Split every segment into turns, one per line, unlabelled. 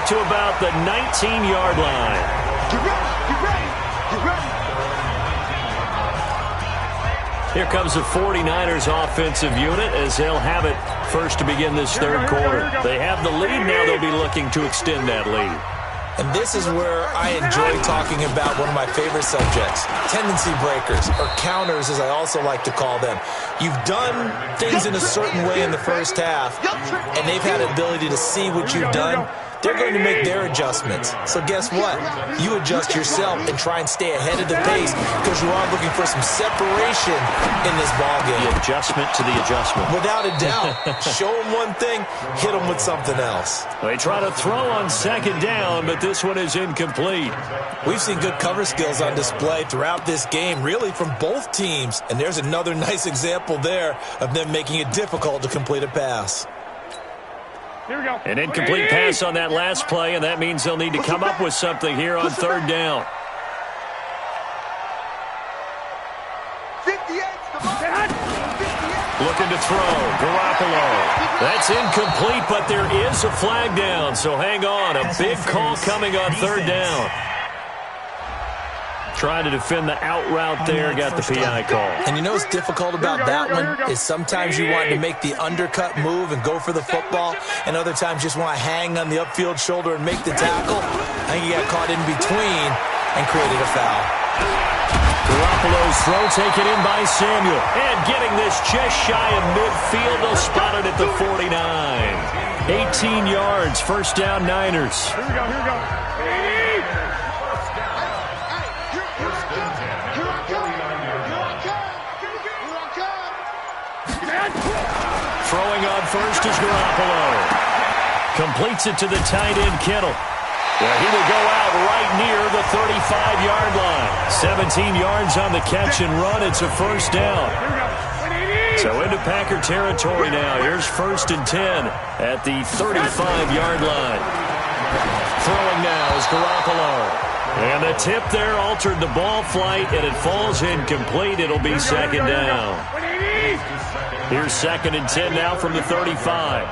back to about the 19-yard line.
Get ready, get ready, get ready.
Here comes the 49ers offensive unit as they'll have it first to begin this third quarter. They have the lead. Now they'll be looking to extend that lead.
And this is where I enjoy talking about one of my favorite subjects, tendency breakers, or counters as I also like to call them. You've done things in a certain way in the first half, and they've had the ability to see what you've done. They're going to make their adjustments. So guess what? You adjust yourself and try and stay ahead of the pace because you are looking for some separation in this ballgame.
The adjustment to the adjustment.
Without a doubt. Show them one thing, hit them with something else.
They try to throw on second down, but this one is incomplete.
We've seen good cover skills on display throughout this game, really from both teams. And there's another nice example there of them making it difficult to complete a pass.
Here we go.
An incomplete pass on that last play, and that means they'll need to come up with something here on third down.
58.
Looking to throw. Garoppolo. That's incomplete, but there is a flag down, so hang on. A big call coming on third down. Trying to defend the out route there, got the PI call.
And you know what's difficult about that one is sometimes you want to make the undercut move and go for the football, and other times just want to hang on the upfield shoulder and make the tackle. I think he got caught in between and created a foul.
Garoppolo's throw taken in by Samuel. And getting this just shy of midfield, they'll spot it at the 49. 18 yards, first down Niners.
Here we go, here we go.
Throwing on first is Garoppolo. Completes it to the tight end, Kittle. Well, he will go out right near the 35-yard line. 17 yards on the catch and run. It's a first down. So into Packer territory now. Here's 1st and 10 at the 35-yard line. Throwing now is Garoppolo. And the tip there altered the ball flight, and it falls incomplete. It'll be second down. Here's 2nd and 10 now from the 35.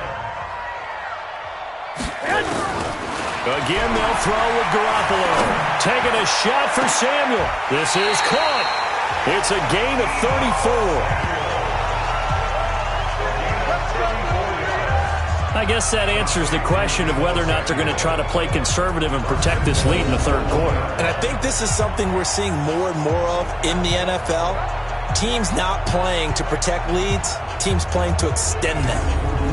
Again, they'll throw with Garoppolo. Taking a shot for Samuel. This is caught. It's a gain of 34. I guess that answers the question of whether or not they're going to try to play conservative and protect this lead in the third quarter.
And I think this is something we're seeing more and more of in the NFL. Teams not playing to protect leads, teams playing to extend them.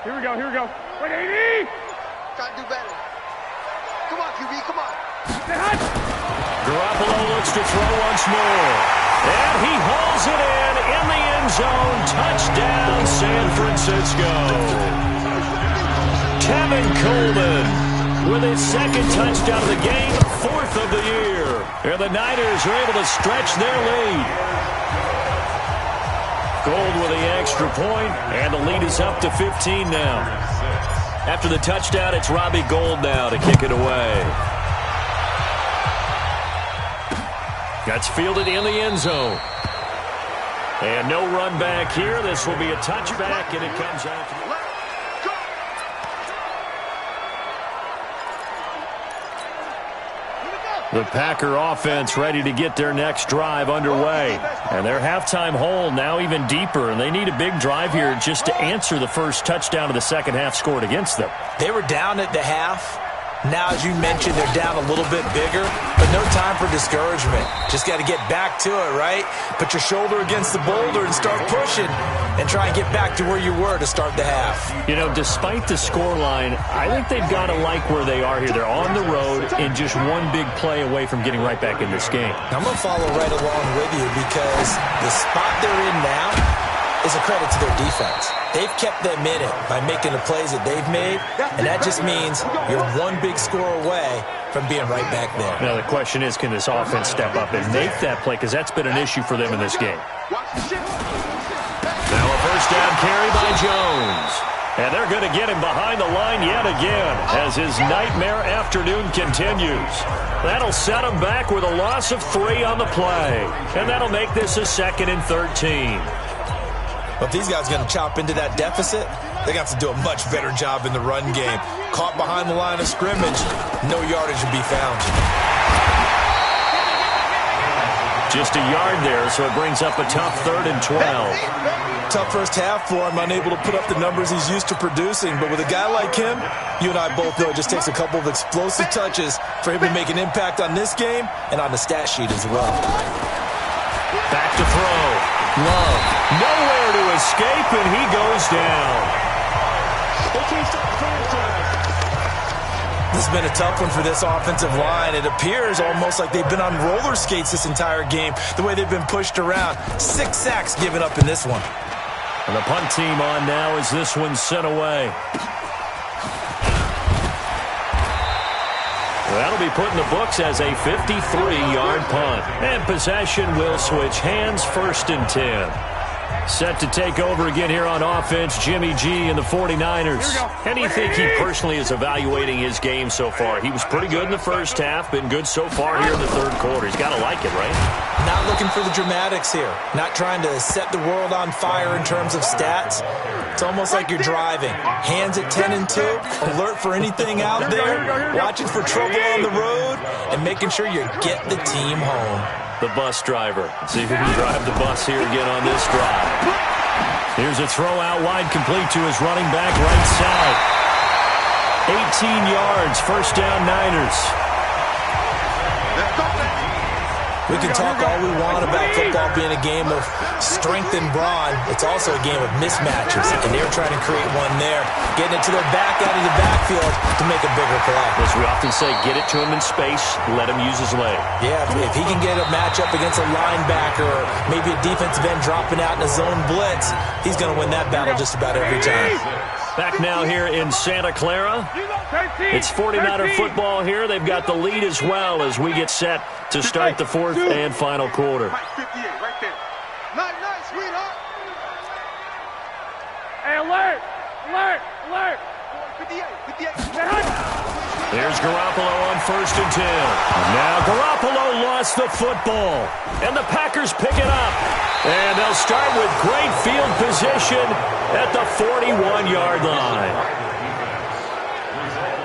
Here we go, here we go. 180! Try to do better. Come on, QB, come on.
Garoppolo looks to throw once more. And he hauls it in the end zone. Touchdown, San Francisco. Tevin Coleman with his 2nd touchdown of the game, 4th of the year. And the Niners are able to stretch their lead. Gold with the extra point, and the lead is up to 15 now. After the touchdown, it's Robbie Gould now to kick it away. That's fielded in the end zone. And no run back here. This will be a touchback, and it comes out. The Packer offense ready to get their next drive underway. And their halftime hole now even deeper, and they need a big drive here just to answer the first touchdown of the second half scored against them.
They were down at the half. Now, as you mentioned, they're down a little bit bigger, but no time for discouragement. Just got to get back to it, right? Put your shoulder against the boulder and start pushing and try and get back to where you were to start the half.
You know, despite the scoreline, I think they've got to like where they are here. They're on the road and just one big play away from getting right back in this game.
I'm going to follow right along with you because the spot they're in now is a credit to their defense. They've kept them in it by making the plays that they've made, and that just means you're one big score away from being right back there.
Now, the question is, can this offense step up and make that play? Because that's been an issue for them in this game. Now a first down carry by Jones. And they're going to get him behind the line yet again as his nightmare afternoon continues. That'll set him back with a loss of 3 on the play. And that'll make this a 2nd and 13.
But if these guys are going to chop into that deficit, they're going to have to do a much better job in the run game. Caught behind the line of scrimmage, no yardage will be found.
Just a yard there, so it brings up a tough 3rd and 12.
Tough first half for him, unable to put up the numbers he's used to producing. But with a guy like him, you and I both know it just takes a couple of explosive touches for him to make an impact on this game and on the stat sheet as well.
Back to throw. Love. Nowhere to escape, and he goes down.
This has been a tough one for this offensive line. It appears almost like they've been on roller skates this entire game, the way they've been pushed around. 6 sacks given up in this one.
And the punt team on now as this one's sent away. That'll be put in the books as a 53-yard punt. And possession will switch hands, 1st and 10. Set to take over again here on offense, Jimmy G and the 49ers. How do you think he personally is evaluating his game so far? He was pretty good in the first half, been good so far here in the 3rd quarter. He's got to like it, right?
Not looking for the dramatics here. Not trying to set the world on fire in terms of stats. It's almost like you're driving. Hands at 10 and 2, alert for anything out there, watching for trouble on the road, and making sure you get the team home.
The bus driver. See who can drive the bus here again on this drive. Here's a throw out wide, complete to his running back right side. 18 yards, 1st down Niners.
We can talk all we want about football being a game of strength and brawn. It's also a game of mismatches, and they're trying to create one there, getting it to their back out of the backfield to make a bigger play.
As we often say, get it to him in space, let him use his leg.
Yeah, if he can get a matchup against a linebacker or maybe a defensive end dropping out in a zone blitz, he's going to win that battle just about every time.
Back now here in Santa Clara. It's 49er football here. They've got the lead as well as we get set to start the 4th and final quarter.
Hey, alert! Alert! Alert!
There's Garoppolo on 1st and 10. Now Garoppolo lost the football, and the Packers pick it up. And they'll start with great field position at the 41-yard line.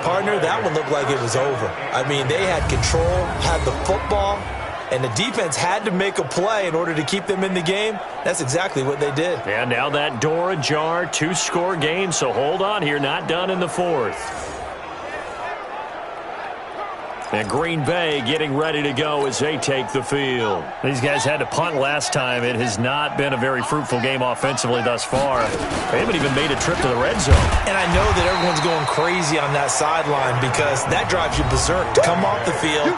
Partner, that one looked like it was over. I mean, they had control, had the football, and the defense had to make a play in order to keep them in the game. That's exactly what they did.
And now that door ajar, 2-score game, so hold on here, not done in the 4th. And Green Bay getting ready to go as they take the field. These guys had to punt last time. It has not been a very fruitful game offensively thus far. They haven't even made a trip to the red zone.
And I know that everyone's going crazy on that sideline because that drives you berserk to come off the field,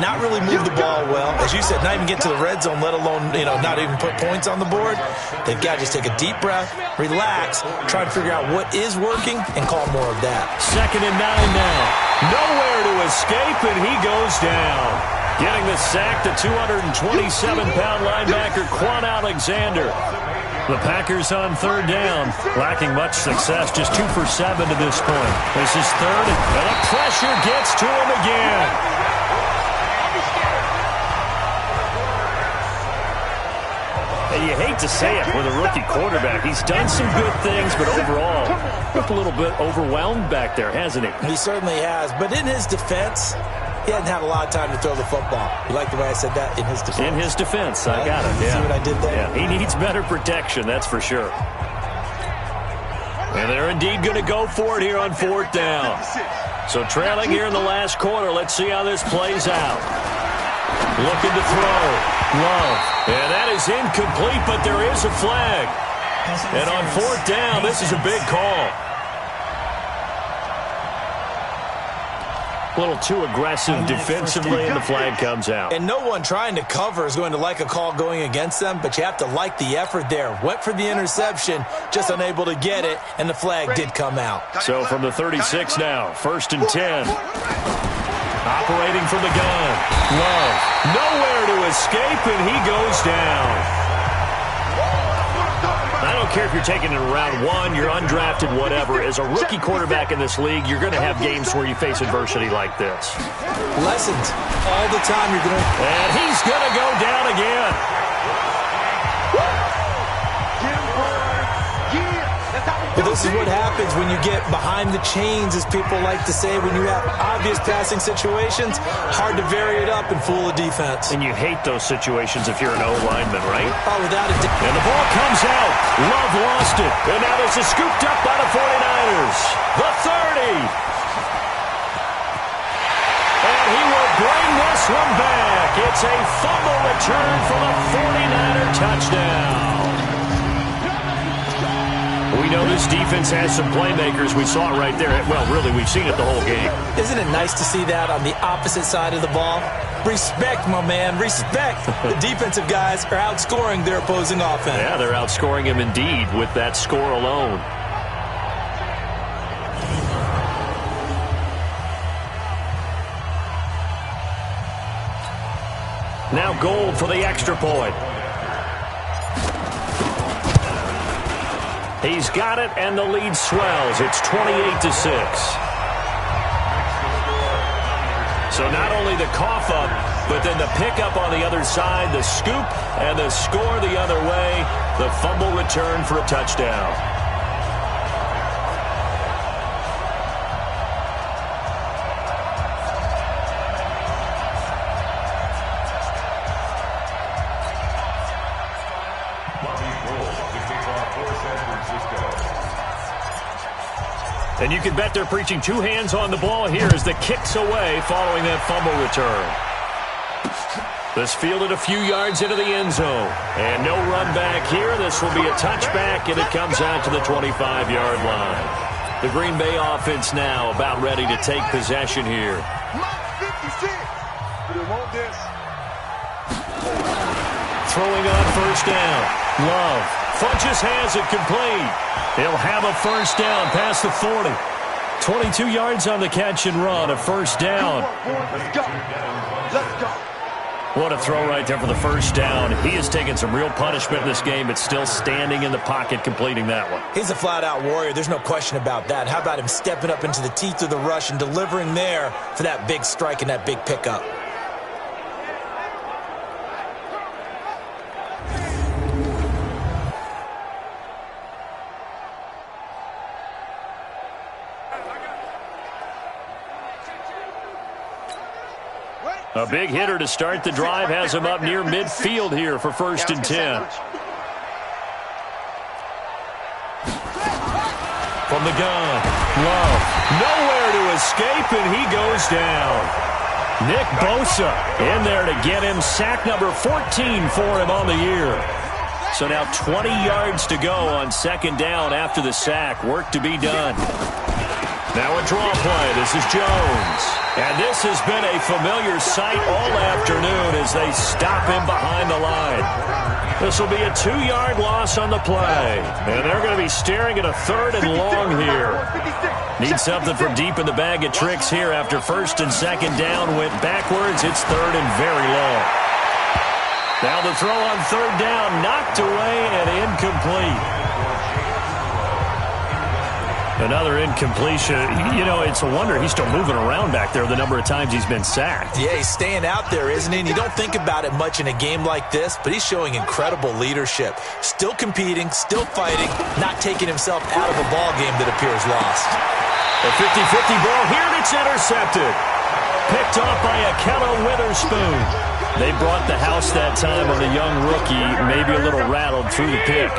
not really move the ball well. As you said, not even get to the red zone, let alone, not even put points on the board. They've got to just take a deep breath, relax, try and figure out what is working, and call more of that.
2nd and 9 now. Nowhere to escape, and he goes down. Getting the sack, the 227-pound linebacker, Quan Alexander. The Packers on 3rd down, lacking much success, just 2 for 7 to this point. This is 3rd, and the pressure gets to him again. And you hate to say it with a rookie quarterback. He's done some good things, but overall, looked a little bit overwhelmed back there, hasn't he?
He certainly has. But in his defense, He hadn't had a lot of time to throw the football. You like the way I said that? In his defense.
In his defense. I got it. Yeah.
See what I did there?
Yeah. He needs better protection, that's for sure. And they're indeed going to go for it here on 4th down. So trailing here in the last quarter. Let's see how this plays out. Looking to throw. Love. And that is incomplete, but there is a flag. And on 4th down, this is a big call. A little too aggressive defensively, and the flag comes out.
And no one trying to cover is going to like a call going against them, but you have to like the effort there. Went for the interception, just unable to get it, and the flag did come out.
So from the 36 now, 1st and 10. Operating from the gun. Love. Nowhere to escape, and he goes down. I don't care if you're taking it in round 1, you're undrafted, whatever. As a rookie quarterback in this league, you're going to have games where you face adversity like this.
Lessons all the time. You're going to...
And he's going to go down again.
Well, this is what happens when you get behind the chains, as people like to say. When you have obvious passing situations, hard to vary it up and fool a defense.
And you hate those situations if you're an O-lineman, right?
Oh, without a doubt.
And the ball comes out. Love lost it. And now this is scooped up by the 49ers. The 30. And he will bring this one back. It's a fumble return for the 49er touchdown. We know this defense has some playmakers. We saw it right there. Well, really, we've seen it the whole game.
Isn't it nice to see that on the opposite side of the ball? Respect, my man, respect. The defensive guys are outscoring their opposing offense.
Yeah, they're outscoring him indeed with that score alone. Now Gold for the extra point. He's got it, and the lead swells. It's 28-6. So not only the cough up, but then the pickup on the other side, the scoop, and the score the other way. The fumble return for a touchdown. And you can bet they're preaching 2 hands on the ball here as the kick's away following that fumble return. This fielded a few yards into the end zone. And no run back here. This will be a touchback, and it comes out to the 25-yard line. The Green Bay offense now about ready to take possession here. Throwing on 1st down. Love. Funches has it complete. He'll have a 1st down past the 40. 22 yards on the catch and run, a 1st down.
Let's go. Let's go.
What a throw right there for the 1st down. He has taken some real punishment in this game, but still standing in the pocket completing that one.
He's a flat-out warrior. There's no question about that. How about him stepping up into the teeth of the rush and delivering there for that big strike and that big pickup?
A big hitter to start the drive has him up near midfield here for 1st and 10. From the gun, Love. Nowhere to escape, and he goes down. Nick Bosa in there to get him. Sack number 14 for him on the year. So now 20 yards to go on 2nd down after the sack. Work to be done. Now a draw play. This is Jones. And this has been a familiar sight all afternoon as they stop him behind the line. This will be a 2-yard loss on the play. And they're going to be staring at a 3rd and long here. Need something from deep in the bag of tricks here after 1st and 2nd down went backwards. It's 3rd and very long. Now the throw on 3rd down, knocked away and incomplete. Another incompletion. You know, it's a wonder he's still moving around back there the number of times he's been sacked.
Yeah, he's staying out there, isn't he? And you don't think about it much in a game like this, but he's showing incredible leadership. Still competing, still fighting, not taking himself out of a ball game that appears lost.
A 50-50 ball here, and it's intercepted. picked off by Akello Witherspoon. They brought the house that time on a young rookie, maybe a little rattled through the pick.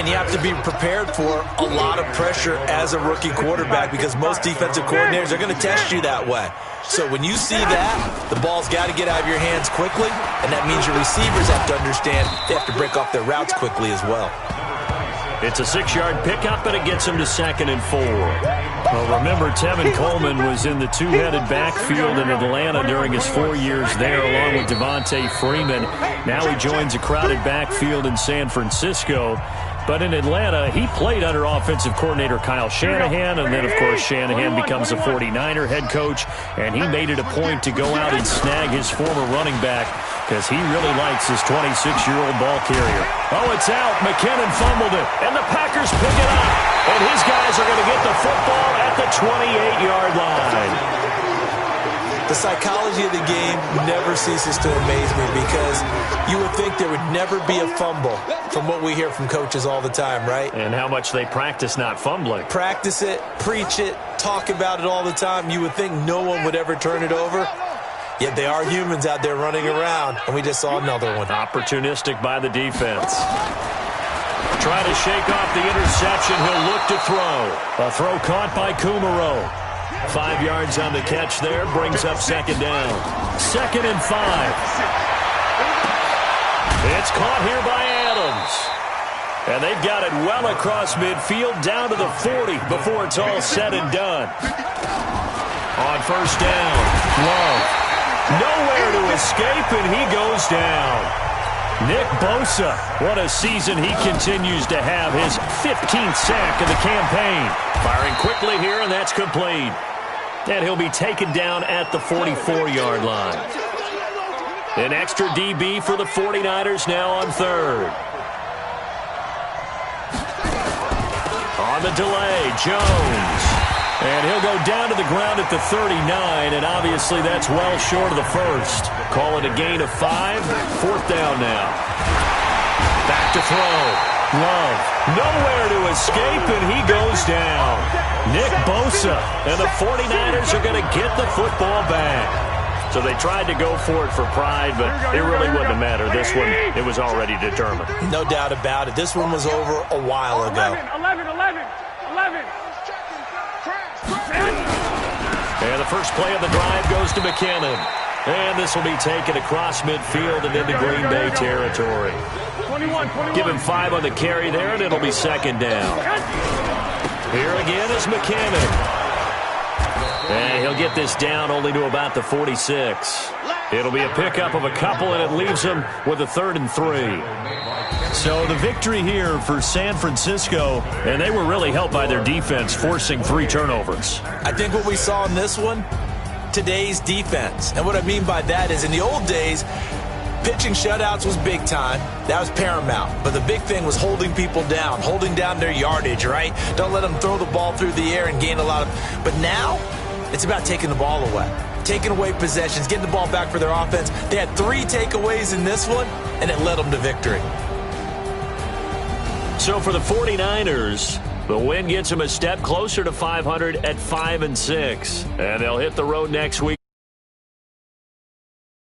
And you have to be prepared for a lot of pressure as a rookie quarterback because most defensive coordinators are going to test you that way. So when you see that, the ball's got to get out of your hands quickly, and that means your receivers have to understand they have to break off their routes quickly as well.
It's a 6-yard pickup, and it gets him to 2nd and 4. Well, remember, Tevin Coleman was in the two-headed backfield in Atlanta during his 4 years there, along with Devontae Freeman. Now he joins a crowded backfield in San Francisco. But in Atlanta, he played under offensive coordinator Kyle Shanahan, and then, of course, Shanahan becomes a 49er head coach, and he made it a point to go out and snag his former running back because he really likes his 26-year-old ball carrier. Oh, it's out. McKinnon fumbled it, and the Packers pick it up. And his guys are going to get the football at the 28-yard line.
The psychology of the game never ceases to amaze me because you would think there would never be a fumble from what we hear from coaches all the time, right?
And how much they practice not fumbling.
Practice it, preach it, talk about it all the time. You would think no one would ever turn it over. Yet they are humans out there running around, and we just saw another one.
Opportunistic by the defense. Try to shake off the interception. He'll look to throw. A throw caught by Kumaro. 5 yards on the catch there, brings up 2nd down. 2nd and 5. It's caught here by Adams. And they've got it well across midfield, down to the 40 before it's all said and done. On 1st down, Love. Nowhere to escape, and he goes down. Nick Bosa, what a season he continues to have, his 15th sack of the campaign. Firing quickly here, and that's complete. And he'll be taken down at the 44-yard line. An extra DB for the 49ers now on 3rd. On the delay, Jones. And he'll go down to the ground at the 39, and obviously that's well short of the first. Call it a gain of 5. 4th down now. Back to throw. Love. Nowhere to escape, and he goes down. Nick Bosa. And the 49ers are going to get the football back. So they tried to go for it for pride, but it really wouldn't have mattered. This one, it was already determined.
No doubt about it. This one was over a while ago.
11.
And the first play of the drive goes to McKinnon. And this will be taken across midfield and into Green Bay territory.
21.
Give him 5 on the carry there, and it'll be 2nd down. Here again is McKinnon. And he'll get this down only to about the 46. It'll be a pickup of a couple, and it leaves him with a 3rd and 3. So the victory here for San Francisco, and they were really helped by their defense, forcing 3 turnovers.
I think what we saw in this one, today's defense. And what I mean by that is in the old days, pitching shutouts was big time. That was paramount. But the big thing was holding people down, holding down their yardage, right? Don't let them throw the ball through the air and gain a lot of... But now, it's about taking the ball away. Taking away possessions, getting the ball back for their offense. They had 3 takeaways in this one, and it led them to victory.
So for the 49ers, the win gets them a step closer to 500 at 5-6. And they'll hit the road next week.